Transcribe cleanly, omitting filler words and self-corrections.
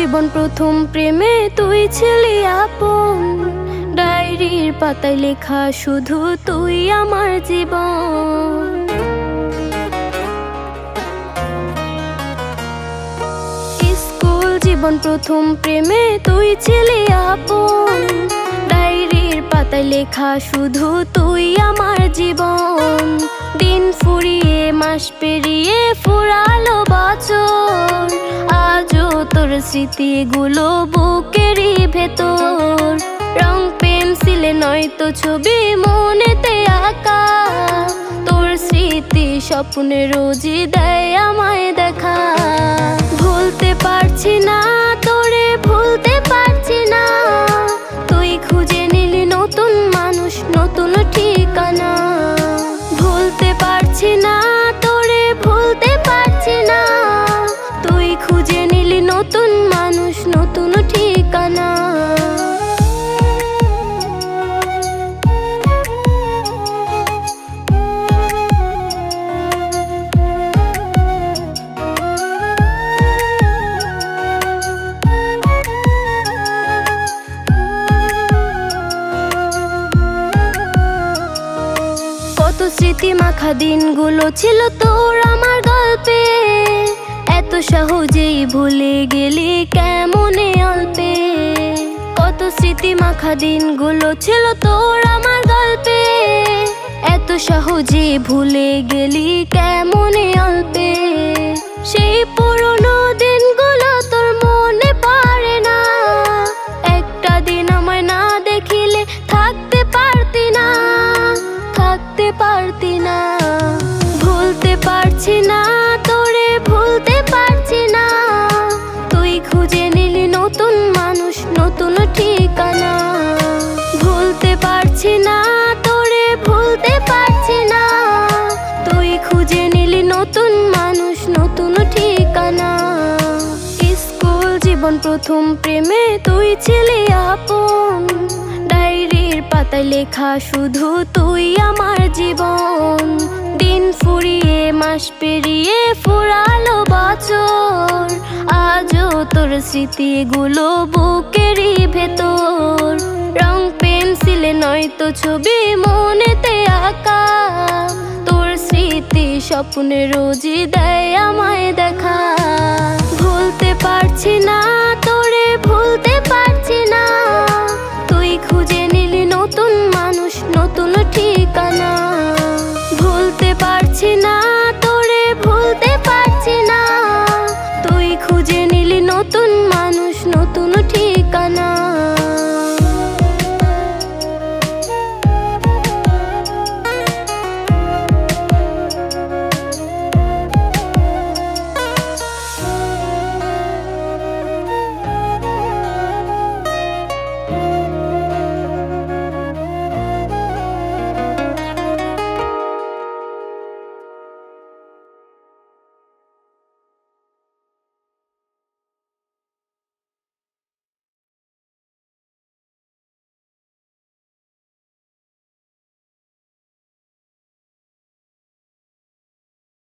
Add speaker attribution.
Speaker 1: জীবন প্রথম প্রেমে তুই ছিলি আপন, ডায়েরির পাতায় লেখা শুধু তুই আমার জীবন। স্কুল জীবন প্রথম প্রেমে তুই ছিলি আপন, ডায়েরির পাতায় লেখা শুধু তুই আমার জীবন। দিন ফুরিয়ে মাস পেরিয়ে ফুরালো বছর, আজও তোর স্মৃতিগুলো বুকেরই ভেতর। রং পেন্সিলে নয়তো ছবি মনেতে আঁকা, তোর স্মৃতি স্বপ্নে রোজই দেয় আমায় দেখা। ভুলতে পারছি না তোরে, ভুলতে পারছি না, তুই খুঁজে নিলি নতুন মানুষ, নতুন ঠিকানা। ভুলতে পারছি না তোরে, ভুলতে পারছি না, তুই খুঁজে নিলি নতুন মানুষ, নতুন ঠিকানা। কত স্মৃতি মাখা দিনগুলো ছিল তোর আমার গল্পে, এত সহজেই ভুলে গেলি কেমনে অল্পে। কত স্মৃতি মাখা দিনগুলো ছিল তোর আমার গল্পে, এত সহজে ভুলে গেলি কেমনে অল্পে। সেই পুরনো দিনগুলো তোর মনে পড়ে না, একটা দিন আমায় না দেখিলে থাকতে পারতি না, থাকতে পারতি না। ভুলতে পারছি না তোরে, ভুলতে পারছি না, তুই খুঁজে নিলি নতুন মানুষ, নতুন ঠিকানা। ভুলতে পারছি না তোরে, ভুলতে পারছি না, তুই খুঁজে নিলি নতুন মানুষ, নতুন ঠিকানা। স্কুল জীবন প্রথম প্রেমে তুই ছিলি আপন, ডায়েরির পাতায় লেখা শুধু তুই আমার জীবন। দিন ফুরিয়ে মাস পেরিয়ে ফুরালো বছর, আজও তোর স্মৃতিগুলো বুকেরই ভেতর। রং পেন্সিলে নয়তো ছবি মনেতে আঁকা, তোর স্মৃতি স্বপ্নে রোজই দেয় আমায় দেখা। ভুলতে পারছি না তোরে, ভুলতে পারছি না, তুই খুঁজে নিলি নতুন মানুষ, নতুন ঠিকানা। ভুলতে পারছি না তোরে, ভুলতে পারছি না, তুই খুঁজে নিলি নতুন মানুষ, নতুন ঠিকানা।